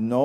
9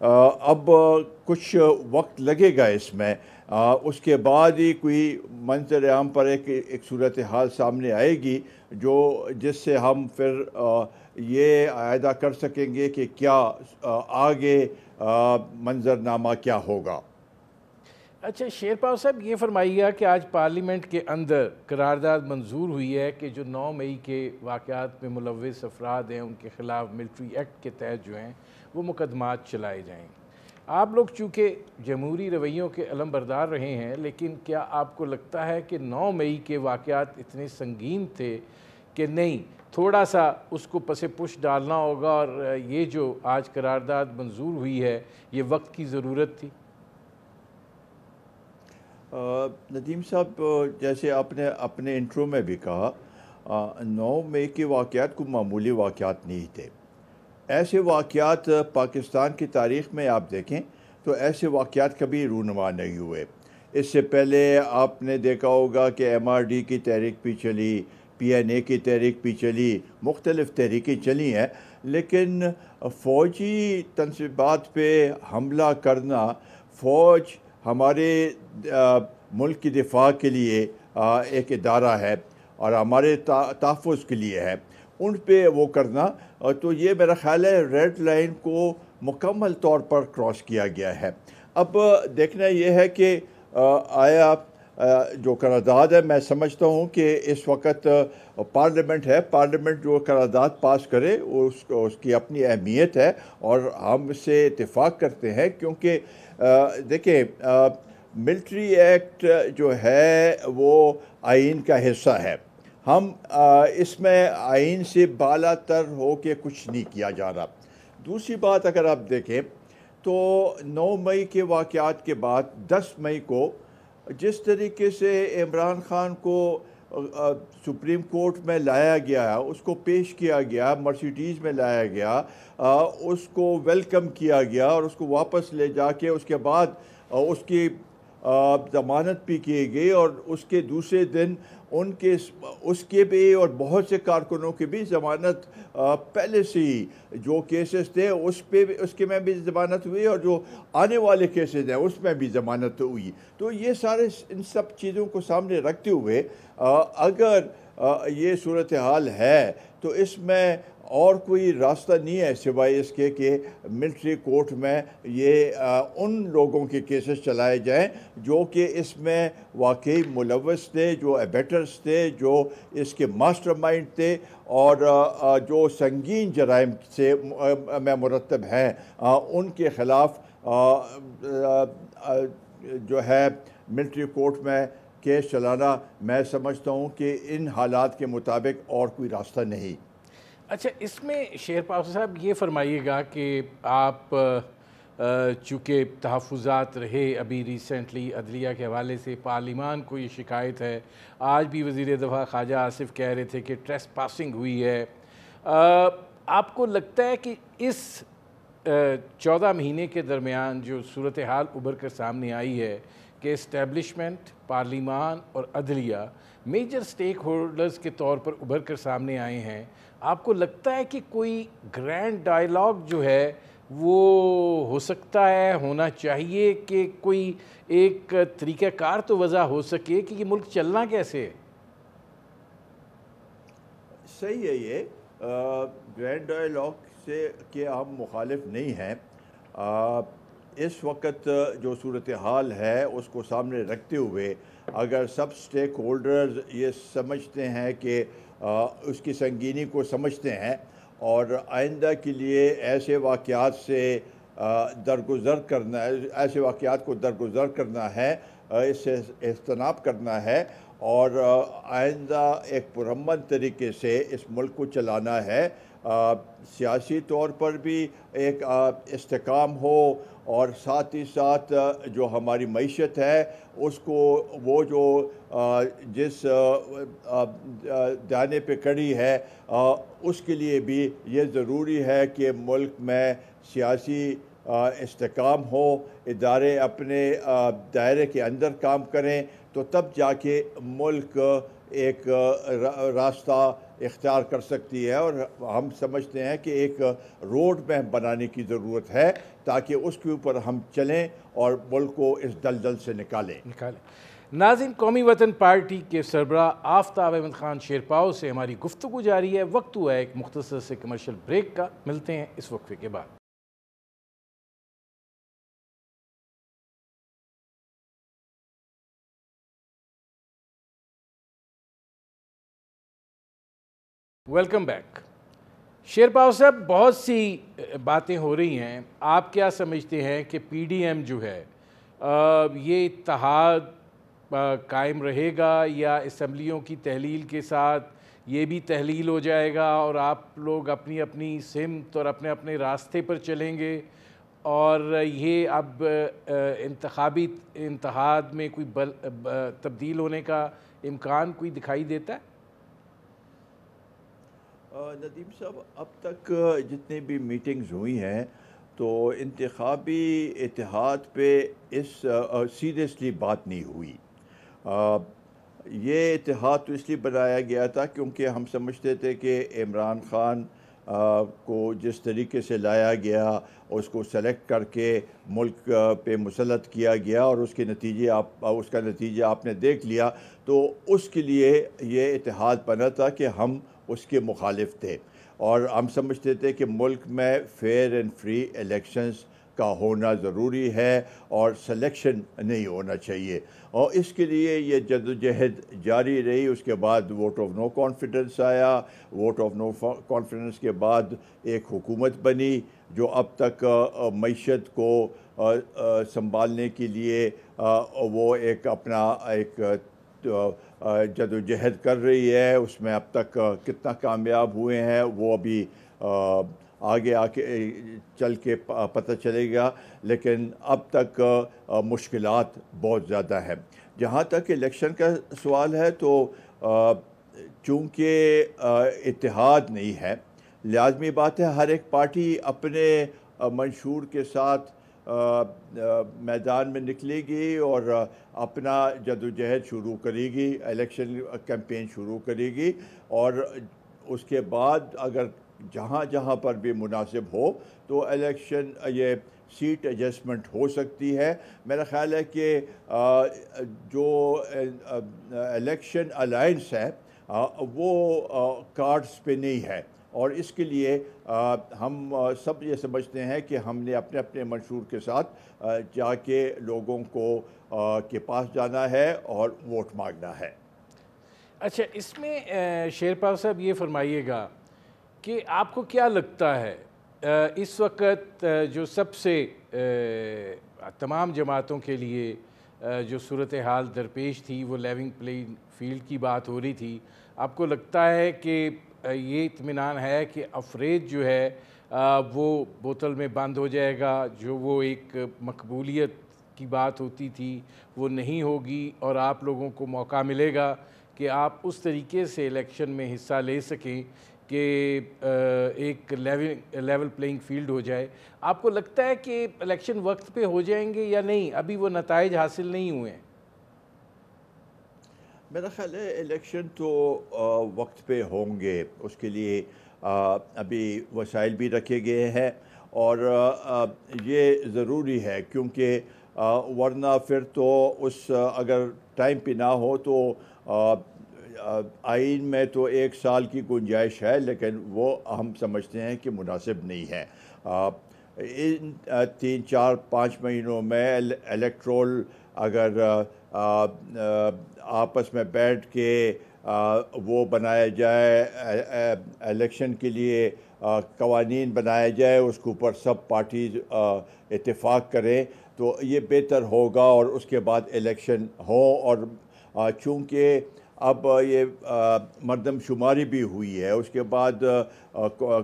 اب کچھ وقت لگے گا اس میں، اس کے بعد ہی کوئی منظر عام پر ایک صورتحال سامنے آئے گی جس سے ہم پھر یہ عائدہ کر سکیں گے کہ کیا آگے منظرنامہ کیا ہوگا۔ اچھا شیرپال صاحب، یہ فرمائیے گا کہ آج پارلیمنٹ کے اندر قرارداد منظور ہوئی ہے کہ جو 9 مئی کے واقعات میں ملوث افراد ہیں ان کے خلاف ملٹری ایکٹ کے تحت جو ہیں وہ مقدمات چلائے جائیں۔ آپ لوگ چونکہ جمہوری رویوں کے علم بردار رہے ہیں، لیکن کیا آپ کو لگتا ہے کہ 9 مئی کے واقعات اتنے سنگین تھے کہ نہیں تھوڑا سا اس کو پس پش ڈالنا ہوگا اور یہ جو آج قرارداد منظور ہوئی ہے یہ وقت کی ضرورت تھی؟ ندیم صاحب، جیسے آپ نے اپنے انٹرو میں بھی کہا، 9 مئی کے واقعات کو معمولی واقعات نہیں تھے۔ ایسے واقعات پاکستان کی تاریخ میں آپ دیکھیں تو ایسے واقعات کبھی رونما نہیں ہوئے۔ اس سے پہلے آپ نے دیکھا ہوگا کہ MRD کی تحریک بھی چلی، PNA کی تحریک بھی چلی، مختلف تحریکیں چلی ہیں، لیکن فوجی تنصیبات پہ حملہ کرنا، فوج ہمارے ملک کی دفاع کے لیے ایک ادارہ ہے اور ہمارے تحفظ کے لیے ہے، ان پہ وہ کرنا، تو یہ میرا خیال ہے ریڈ لائن کو مکمل طور پر کراس کیا گیا ہے۔ اب دیکھنا یہ ہے کہ آیا جو قرارداد ہے، میں سمجھتا ہوں کہ اس وقت پارلیمنٹ ہے، پارلیمنٹ جو قرارداد پاس کرے اس کی اپنی اہمیت ہے اور ہم اس سے اتفاق کرتے ہیں، کیونکہ دیکھیں ملٹری ایکٹ جو ہے وہ آئین کا حصہ ہے۔ ہم اس میں آئین سے بالا تر ہو کے کچھ نہیں کیا جا رہا۔ دوسری بات اگر آپ دیکھیں تو 9 مئی کے واقعات کے بعد 10 مئی کو جس طریقے سے عمران خان کو سپریم کورٹ میں لایا گیا، اس کو پیش کیا گیا، مرسیڈیز میں لایا گیا، اس کو ویلکم کیا گیا اور اس کو واپس لے جا کے اس کے بعد اس کی ضمانت بھی کی گئی، اور اس کے دوسرے دن اس کے بھی اور بہت سے کارکنوں کی بھی ضمانت پہلے سے ہی جو کیسز تھے اس کے میں بھی ضمانت ہوئی، اور جو آنے والے کیسز ہیں اس میں بھی ضمانت ہوئی۔ تو یہ سارے ان سب چیزوں کو سامنے رکھتے ہوئے اگر یہ صورتحال ہے تو اس میں اور کوئی راستہ نہیں ہے سوائے اس کے کہ ملٹری کورٹ میں یہ ان لوگوں کے کیسز چلائے جائیں جو کہ اس میں واقعی ملوث تھے، جو ایبیٹرز تھے، جو اس کے ماسٹر مائنڈ تھے، اور جو سنگین جرائم سے میں مرتب ہیں ان کے خلاف جو ہے ملٹری کورٹ میں کیس چلانا، میں سمجھتا ہوں کہ ان حالات کے مطابق اور کوئی راستہ نہیں۔ اچھا، اس میں شیرپال صاحب یہ فرمائیے گا کہ آپ چونکہ تحفظات رہے ابھی ریسنٹلی عدلیہ کے حوالے سے، پارلیمان کو یہ شکایت ہے، آج بھی وزیر دفاع خواجہ آصف کہہ رہے تھے کہ ٹریس پاسنگ ہوئی ہے، آپ کو لگتا ہے کہ اس 14 مہینے کے درمیان جو صورتحال ابھر کر سامنے آئی ہے کہ اسٹیبلشمنٹ، پارلیمان اور عدلیہ میجر سٹیک ہولڈرز کے طور پر ابھر کر سامنے آئے ہیں، آپ کو لگتا ہے کہ کوئی گرینڈ ڈائیلاگ جو ہے وہ ہو سکتا ہے، ہونا چاہیے کہ کوئی ایک طریقہ کار تو وضع ہو سکے کہ یہ ملک چلنا کیسے ہے؟ صحیح ہے، یہ گرینڈ ڈائیلاگ سے کہ ہم مخالف نہیں ہیں۔ اس وقت جو صورتحال ہے اس کو سامنے رکھتے ہوئے اگر سب سٹیک ہولڈرز یہ سمجھتے ہیں کہ اس کی سنگینی کو سمجھتے ہیں اور آئندہ کے لیے ایسے واقعات سے درگزر کرنا ہے، ایسے واقعات کو درگزر کرنا ہے، اس سے اجتناب کرنا ہے اور آئندہ ایک پرامن طریقے سے اس ملک کو چلانا ہے، سیاسی طور پر بھی ایک استحکام ہو اور ساتھ ہی ساتھ جو ہماری معیشت ہے اس کو وہ جو جس دانے پہ کڑی ہے اس کے لیے بھی یہ ضروری ہے کہ ملک میں سیاسی استحکام ہو، ادارے اپنے دائرے کے اندر کام کریں، تو تب جا کے ملک ایک راستہ اختیار کر سکتی ہے، اور ہم سمجھتے ہیں کہ ایک روڈ میپ بنانے کی ضرورت ہے تاکہ اس کے اوپر ہم چلیں اور ملک کو اس دلدل سے نکالیں۔ ناظرین، قومی وطن پارٹی کے سربراہ آفتاب احمد خان شیرپاؤ سے ہماری گفتگو جاری ہے۔ وقت ہوا ہے ایک مختصر سے کمرشل بریک کا، ملتے ہیں اس وقفے کے بعد۔ Welcome back. شیرپاؤ صاحب، بہت سی باتیں ہو رہی ہیں، آپ کیا سمجھتے ہیں کہ پی ڈی ایم جو ہے یہ اتحاد قائم رہے گا، یا اسمبلیوں کی تحلیل کے ساتھ یہ بھی تحلیل ہو جائے گا اور آپ لوگ اپنی اپنی سمت اور اپنے اپنے راستے پر چلیں گے، اور یہ اب انتخابی اتحاد میں کوئی تبدیل ہونے کا امکان کوئی دکھائی دیتا ہے؟ ندیم صاحب، اب تک جتنی بھی میٹنگز ہوئی ہیں تو انتخابی اتحاد پہ سیریسلی بات نہیں ہوئی۔ یہ اتحاد تو اس لیے بنایا گیا تھا کیونکہ ہم سمجھتے تھے کہ عمران خان کو جس طریقے سے لایا گیا، اس کو سلیکٹ کر کے ملک پہ مسلط کیا گیا، اور اس کا نتیجہ آپ نے دیکھ لیا، تو اس کے لیے یہ اتحاد بنا تھا کہ ہم اس کے مخالف تھے، اور ہم سمجھتے تھے کہ ملک میں فیئر اینڈ فری الیکشنز کا ہونا ضروری ہے اور سلیکشن نہیں ہونا چاہیے، اور اس کے لیے یہ جدوجہد جاری رہی۔ اس کے بعد ووٹ آف نو کانفیڈنس آیا، ووٹ آف نو کانفیڈنس کے بعد ایک حکومت بنی جو اب تک معیشت کو سنبھالنے کے لیے وہ اپنا ایک جدوجہد کر رہی ہے۔ اس میں اب تک کتنا کامیاب ہوئے ہیں وہ ابھی آگے چل کے پتہ چلے گا، لیکن اب تک مشکلات بہت زیادہ ہیں۔ جہاں تک الیکشن کا سوال ہے تو چونکہ اتحاد نہیں ہے، لازمی بات ہے ہر ایک پارٹی اپنے منشور کے ساتھ میدان میں نکلے گی اور اپنا جدوجہد شروع کرے گی، الیکشن کیمپین شروع کرے گی، اور اس کے بعد اگر جہاں جہاں پر بھی مناسب ہو تو الیکشن یہ سیٹ ایڈجسٹمنٹ ہو سکتی ہے۔ میرا خیال ہے کہ جو الیکشن الائنس ہے وہ کارڈز پہ نہیں ہے، اور اس کے لیے ہم سب یہ سمجھتے ہیں کہ ہم نے اپنے اپنے منشور کے ساتھ جا کے لوگوں کے پاس جانا ہے اور ووٹ مانگنا ہے۔ اچھا، اس میں شیرپاؤ صاحب یہ فرمائیے گا کہ آپ کو کیا لگتا ہے اس وقت جو سب سے تمام جماعتوں کے لیے جو صورتحال درپیش تھی وہ لیونگ پلینگ فیلڈ کی بات ہو رہی تھی، آپ کو لگتا ہے کہ یہ اطمینان ہے کہ افریج جو ہے وہ بوتل میں بند ہو جائے گا، جو وہ ایک مقبولیت کی بات ہوتی تھی وہ نہیں ہوگی، اور آپ لوگوں کو موقع ملے گا کہ آپ اس طریقے سے الیکشن میں حصہ لے سکیں کہ ایک لیول پلینگ فیلڈ ہو جائے؟ آپ کو لگتا ہے کہ الیکشن وقت پہ ہو جائیں گے یا نہیں؟ ابھی وہ نتائج حاصل نہیں ہوئے ہیں۔ میرا خیال ہے الیکشن تو وقت پہ ہوں گے، اس کے لیے ابھی وسائل بھی رکھے گئے ہیں، اور یہ ضروری ہے کیونکہ ورنہ پھر تو اگر ٹائم پہ نہ ہو تو آئین میں تو 1 سال کی گنجائش ہے، لیکن وہ ہم سمجھتے ہیں کہ مناسب نہیں ہے۔ ان 3 4 5 مہینوں میں الیکٹرول اگر آپس میں بیٹھ کے وہ بنایا جائے، الیکشن کے لیے قوانین بنایا جائے، اس کے اوپر سب پارٹیز اتفاق کریں تو یہ بہتر ہوگا، اور اس کے بعد الیکشن ہو۔ اور چونکہ اب یہ مردم شماری بھی ہوئی ہے، اس کے بعد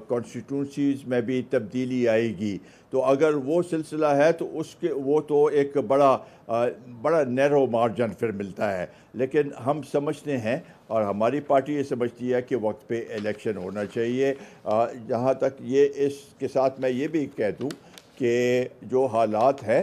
کانسٹیٹیونسیز میں بھی تبدیلی آئے گی، تو اگر وہ سلسلہ ہے تو وہ تو ایک بڑا نیرو مارجن پھر ملتا ہے، لیکن ہم سمجھتے ہیں اور ہماری پارٹی یہ سمجھتی ہے کہ وقت پہ الیکشن ہونا چاہیے۔ جہاں تک اس کے ساتھ میں یہ بھی کہہ دوں کہ جو حالات ہیں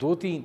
2-3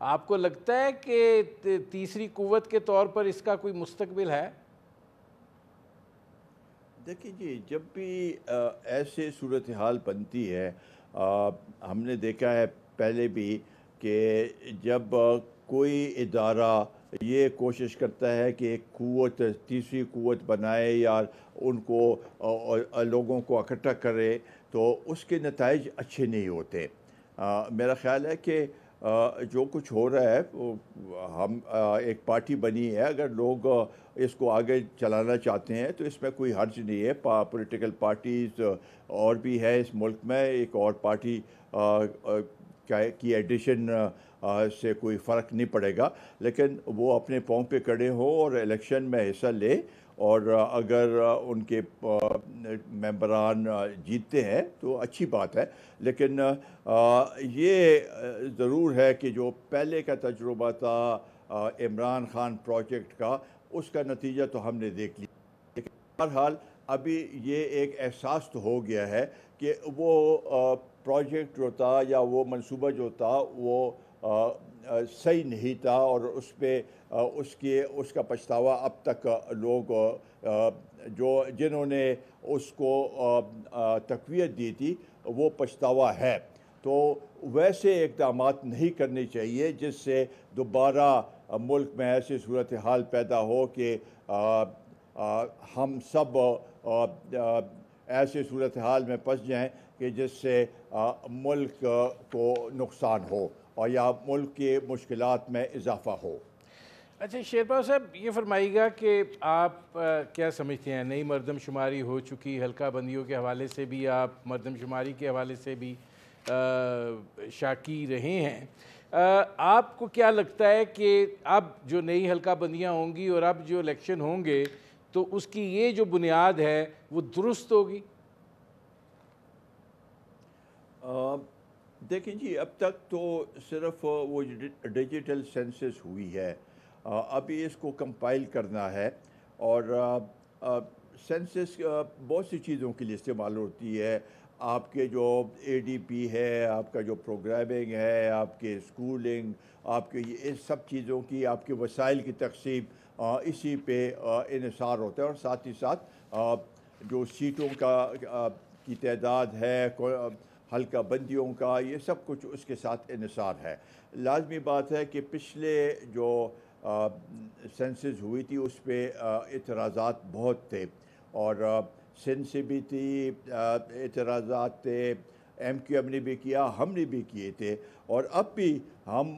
آپ کو لگتا ہے کہ تیسری قوت کے طور پر اس کا کوئی مستقبل ہے؟ دیکھیں جی، جب بھی ایسے صورتحال بنتی ہے، ہم نے دیکھا ہے پہلے بھی کہ جب کوئی ادارہ یہ کوشش کرتا ہے کہ ایک قوت، تیسری قوت بنائے یا ان کو لوگوں کو اکٹھا کرے، تو اس کے نتائج اچھے نہیں ہوتے۔ میرا خیال ہے کہ جو کچھ ہو رہا ہے، ہم ایک پارٹی بنی ہے، اگر لوگ اس کو آگے چلانا چاہتے ہیں تو اس میں کوئی حرج نہیں ہے۔ پولیٹیکل پارٹیز اور بھی ہے اس ملک میں، ایک اور پارٹی کی ایڈیشن سے کوئی فرق نہیں پڑے گا، لیکن وہ اپنے پاؤں پہ کھڑے ہوں اور الیکشن میں حصہ لے، اور اگر ان کے ممبران جیتتے ہیں تو اچھی بات ہے۔ لیکن یہ ضرور ہے کہ جو پہلے کا تجربہ تھا عمران خان پروجیکٹ کا، اس کا نتیجہ تو ہم نے دیکھ لیا۔ لیکن بہرحال ابھی یہ ایک احساس تو ہو گیا ہے کہ وہ پروجیکٹ جو تھا یا وہ منصوبہ جو تھا وہ صحیح نہیں تھا، اور اس پہ اس کا پچھتاوا اب تک لوگ جنہوں نے اس کو تقویت دی تھی وہ پچھتاوا ہے۔ تو ویسے اقدامات نہیں کرنے چاہیے جس سے دوبارہ ملک میں ایسی صورتحال پیدا ہو کہ ہم سب ایسے صورتحال میں پھنس جائیں کہ جس سے ملک کو نقصان ہو اور یا ملک کے مشکلات میں اضافہ ہو۔ اچھا شیرپا صاحب، یہ فرمائیے گا کہ آپ کیا سمجھتے ہیں، نئی مردم شماری ہو چکی، حلقہ بندیوں کے حوالے سے بھی آپ مردم شماری کے حوالے سے بھی شاکی رہے ہیں، آپ کو کیا لگتا ہے کہ اب جو نئی حلقہ بندیاں ہوں گی اور اب جو الیکشن ہوں گے تو اس کی یہ جو بنیاد ہے وہ درست ہوگی؟ دیکھیں جی، اب تک تو صرف وہ ڈیجیٹل سینسس ہوئی ہے، ابھی اس کو کمپائل کرنا ہے، اور سینسس بہت سی چیزوں کے لیے استعمال ہوتی ہے۔ آپ کے جو اے ڈی پی ہے، آپ کا جو پروگرامنگ ہے، آپ کے اسکولنگ، آپ کے یہ سب چیزوں کی، آپ کے وسائل کی تقسیم، اسی پہ انحصار ہوتا ہے، اور ساتھ ہی ساتھ جو سیٹوں کی تعداد ہے، حلقہ بندیوں کا، یہ سب کچھ اس کے ساتھ انحصار ہے۔ لازمی بات ہے کہ پچھلے جو سینسز ہوئی تھی اس پہ اعتراضات بہت تھے، اور سندھ سے بھی تھی اعتراضات تھے، ایم کیو ایم نے بھی کیا، ہم نے بھی کیے تھے، اور اب بھی ہم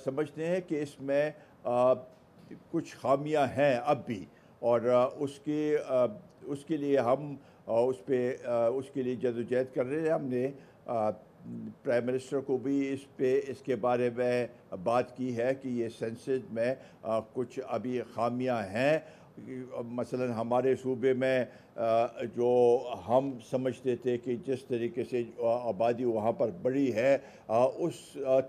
سمجھتے ہیں کہ اس میں کچھ خامیاں ہیں اب بھی، اور اس کے لیے ہم اس کے لیے جدوجہد کر رہے ہیں۔ ہم نے پرائم منسٹر کو بھی اس کے بارے میں بات کی ہے کہ یہ سینسس میں کچھ ابھی خامیاں ہیں۔ مثلا ہمارے صوبے میں جو ہم سمجھتے تھے کہ جس طریقے سے آبادی وہاں پر بڑی ہے، اس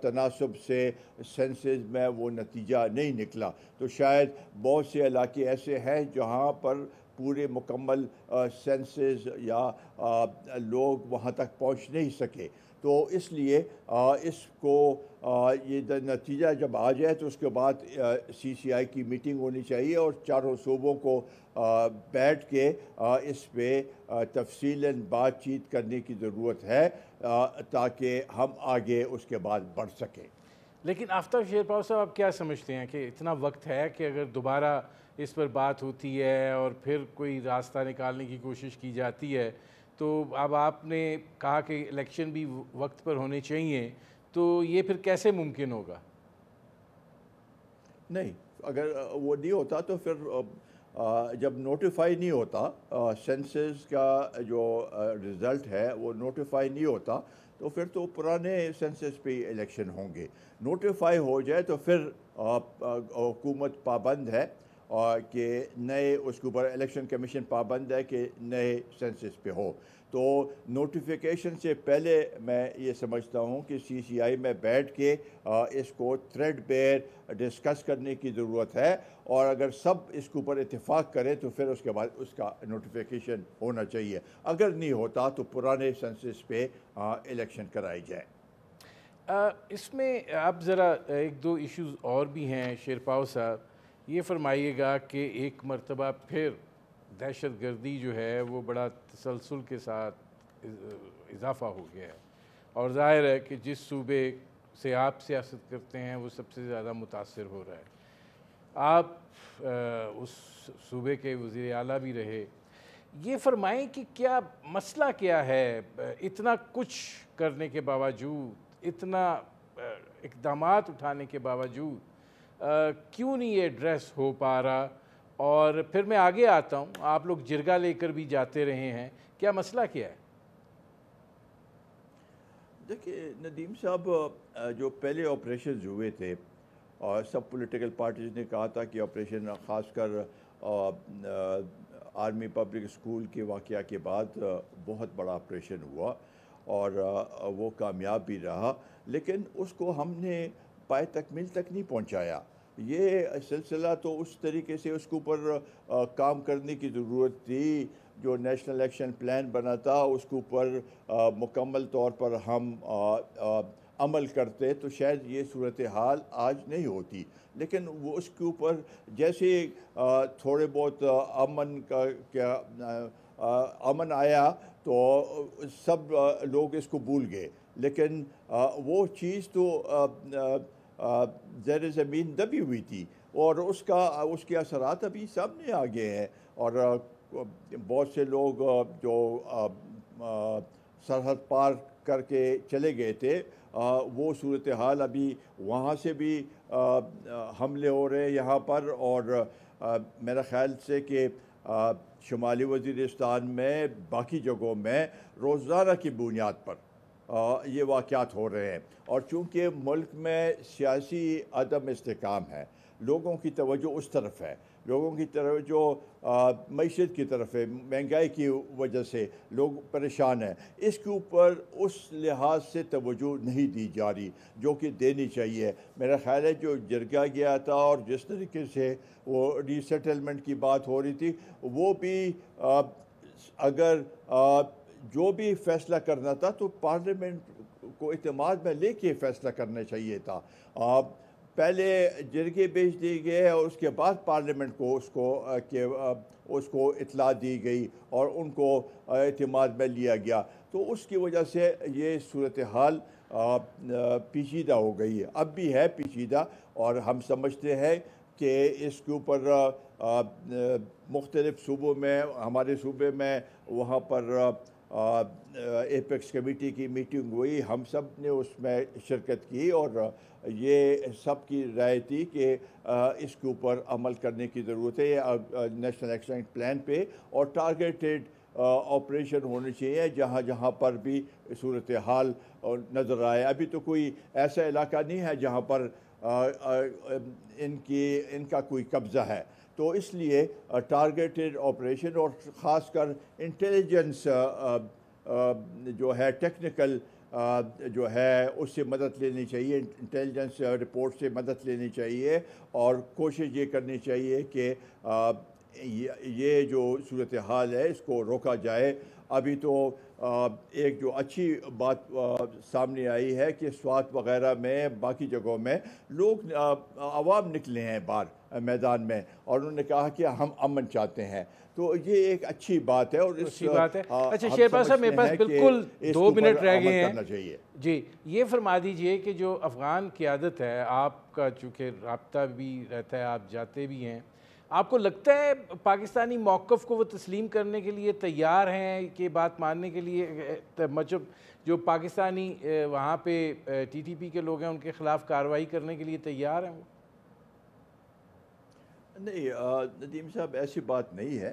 تناسب سے سینسس میں وہ نتیجہ نہیں نکلا، تو شاید بہت سے علاقے ایسے ہیں جہاں پر پورے مکمل سینسز یا لوگ وہاں تک پہنچ نہیں سکے۔ تو اس لیے اس کو یہ نتیجہ جب آ جائے تو اس کے بعد سی سی آئی کی میٹنگ ہونی چاہیے، اور چاروں صوبوں کو بیٹھ کے اس پہ تفصیلاً بات چیت کرنے کی ضرورت ہے تاکہ ہم آگے اس کے بعد بڑھ سکیں۔ لیکن آفتاب شیرپا صاحب، آپ کیا سمجھتے ہیں کہ اتنا وقت ہے کہ اگر دوبارہ اس پر بات ہوتی ہے اور پھر کوئی راستہ نکالنے کی کوشش کی جاتی ہے، تو اب آپ نے کہا کہ الیکشن بھی وقت پر ہونے چاہیے، تو یہ پھر کیسے ممکن ہوگا؟ نہیں، اگر وہ نہیں ہوتا تو پھر جب نوٹیفائی نہیں ہوتا، سینسس کا جو رزلٹ ہے وہ نوٹیفائی نہیں ہوتا، تو پھر تو پرانے سینسس پہ الیکشن ہوں گے۔ نوٹیفائی ہو جائے تو پھر حکومت پابند ہے کہ نئے اس کے اوپر الیکشن کمیشن پابند ہے کہ نئے سینسس پہ ہو۔ تو نوٹیفیکیشن سے پہلے میں یہ سمجھتا ہوں کہ سی سی آئی میں بیٹھ کے اس کو تھریڈ بیئر ڈسکس کرنے کی ضرورت ہے، اور اگر سب اس کے اوپر اتفاق کریں تو پھر اس کے بعد اس کا نوٹیفیکیشن ہونا چاہیے۔ اگر نہیں ہوتا تو پرانے سینسس پہ الیکشن کرائی جائے۔ اس میں اب ذرا ایک دو ایشوز اور بھی ہیں شیرپاؤ صاحب، یہ فرمائیے گا کہ ایک مرتبہ پھر دہشت گردی جو ہے وہ بڑا تسلسل کے ساتھ اضافہ ہو گیا ہے، اور ظاہر ہے کہ جس صوبے سے آپ سیاست کرتے ہیں وہ سب سے زیادہ متاثر ہو رہا ہے۔ آپ اس صوبے کے وزیر اعلیٰ بھی رہے، یہ فرمائیں کہ کیا مسئلہ کیا ہے اتنا کچھ کرنے کے باوجود، اتنا اقدامات اٹھانے کے باوجود کیوں نہیں یہ ایڈریس ہو پا رہا؟ اور پھر میں آگے آتا ہوں، آپ لوگ جرگہ لے کر بھی جاتے رہے ہیں، کیا مسئلہ کیا ہے؟ دیکھیے ندیم صاحب، جو پہلے آپریشنز ہوئے تھے اور سب پولیٹیکل پارٹیز نے کہا تھا کہ آپریشن، خاص کر آرمی پبلک اسکول کے واقعہ کے بعد بہت بڑا آپریشن ہوا اور وہ کامیاب بھی رہا، لیکن اس کو ہم نے پائے تکمیل تک نہیں پہنچایا۔ یہ سلسلہ تو اس طریقے سے اس کے اوپر کام کرنے کی ضرورت تھی، جو نیشنل ایکشن پلان بنا تھا اس کے اوپر مکمل طور پر ہم عمل کرتے تو شاید یہ صورتحال آج نہیں ہوتی، لیکن وہ اس کے اوپر جیسے تھوڑے بہت امن آیا تو سب لوگ اس کو بھول گئے، لیکن وہ چیز تو زیر زمین دبی ہوئی تھی اور اس کے اثرات ابھی سامنے آ گئے ہیں، اور بہت سے لوگ جو سرحد پار کر کے چلے گئے تھے، وہ صورتحال ابھی وہاں سے بھی حملے ہو رہے ہیں یہاں پر، اور میرا خیال سے کہ شمالی وزیرستان میں باقی جگہوں میں روزانہ کی بنیاد پر یہ واقعات ہو رہے ہیں، اور چونکہ ملک میں سیاسی عدم استحکام ہے، لوگوں کی توجہ اس طرف ہے، لوگوں کی توجہ معیشت کی طرف ہے، مہنگائی کی وجہ سے لوگ پریشان ہیں، اس کے اوپر اس لحاظ سے توجہ نہیں دی جا رہی جو کہ دینی چاہیے۔ میرا خیال ہے جو جرگہ گیا تھا اور جس طریقے سے وہ ری سیٹلمنٹ کی بات ہو رہی تھی، وہ بھی اگر جو بھی فیصلہ کرنا تھا تو پارلیمنٹ کو اعتماد میں لے کے فیصلہ کرنا چاہیے تھا۔ پہلے جرگے بھیج دی گئے اور اس کے بعد پارلیمنٹ کو اس کو اطلاع دی گئی اور ان کو اعتماد میں لیا گیا، تو اس کی وجہ سے یہ صورتحال پیچیدہ ہو گئی ہے، اب بھی ہے پیچیدہ، اور ہم سمجھتے ہیں کہ اس کے اوپر مختلف صوبوں میں، ہمارے صوبے میں وہاں پر ایپیکس کمیٹی کی میٹنگ ہوئی، ہم سب نے اس میں شرکت کی، اور یہ سب کی رائے تھی کہ اس کے اوپر عمل کرنے کی ضرورت ہے نیشنل ایکشن پلان پہ، اور ٹارگیٹڈ آپریشن ہونے چاہیے جہاں جہاں پر بھی صورتحال نظر آئے۔ ابھی تو کوئی ایسا علاقہ نہیں ہے جہاں پر ان کا کوئی قبضہ ہے، تو اس لیے ٹارگیٹڈ آپریشن اور خاص کر انٹیلیجنس جو ہے ٹیکنیکل جو ہے اس سے مدد لینی چاہیے، انٹیلیجنس رپورٹ سے مدد لینی چاہیے، اور کوشش یہ کرنی چاہیے کہ یہ جو صورتحال ہے اس کو روکا جائے۔ ابھی تو ایک جو اچھی بات سامنے آئی ہے کہ سوات وغیرہ میں، باقی جگہوں میں لوگ عوام نکلے ہیں باہر میدان میں، اور انہوں نے کہا کہ ہم امن چاہتے ہیں، تو یہ ایک اچھی بات ہے، اور اچھی بات ہے۔ اچھا شیرپا صاحب، میرے پاس بالکل 2 منٹ رہ گئے ہیں، جی یہ فرما دیجئے کہ جو افغان قیادت ہے، آپ کا چونکہ رابطہ بھی رہتا ہے، آپ جاتے بھی ہیں، آپ کو لگتا ہے پاکستانی موقف کو وہ تسلیم کرنے کے لیے تیار ہیں، کہ بات ماننے کے لیے جو پاکستانی وہاں پہ ٹی ٹی پی کے لوگ ہیں ان کے خلاف کارروائی کرنے کے لیے تیار ہیں وہ؟ نہیں ندیم صاحب، ایسی بات نہیں ہے،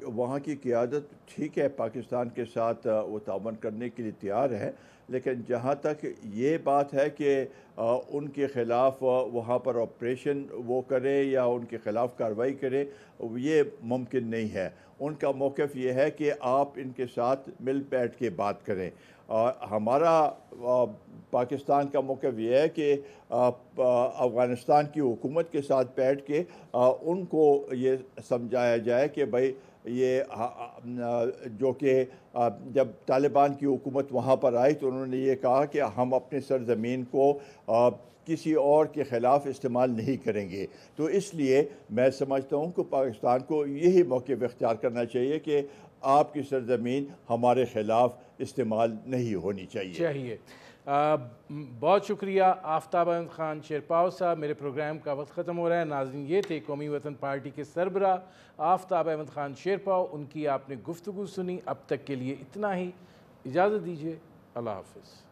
وہاں کی قیادت ٹھیک ہے، پاکستان کے ساتھ وہ تعاون کرنے کے لیے تیار ہے، لیکن جہاں تک یہ بات ہے کہ ان کے خلاف وہاں پر آپریشن وہ کرے یا ان کے خلاف کارروائی کرے، یہ ممکن نہیں ہے۔ ان کا موقف یہ ہے کہ آپ ان کے ساتھ مل بیٹھ کے بات کریں، ہمارا پاکستان کا موقف یہ ہے کہ افغانستان کی حکومت کے ساتھ بیٹھ کے ان کو یہ سمجھایا جائے کہ بھائی یہ جو کہ جب طالبان کی حکومت وہاں پر آئی تو انہوں نے یہ کہا کہ ہم اپنے سرزمین کو کسی اور کے خلاف استعمال نہیں کریں گے. تو اس لیے میں سمجھتا ہوں کہ پاکستان کو یہی موقف اختیار کرنا چاہیے کہ آپ کی سرزمین ہمارے خلاف استعمال نہیں ہونی چاہیے. بہت شکریہ آفتاب احمد خان شیرپاؤ صاحب. میرے پروگرام کا وقت ختم ہو رہا ہے. ناظرین، یہ تھے قومی وطن پارٹی کے سربراہ آفتاب احمد خان شیرپاؤ. ان کی آپ نے گفتگو سنی. اب تک کے لیے اتنا ہی. اجازت دیجیے. اللہ حافظ.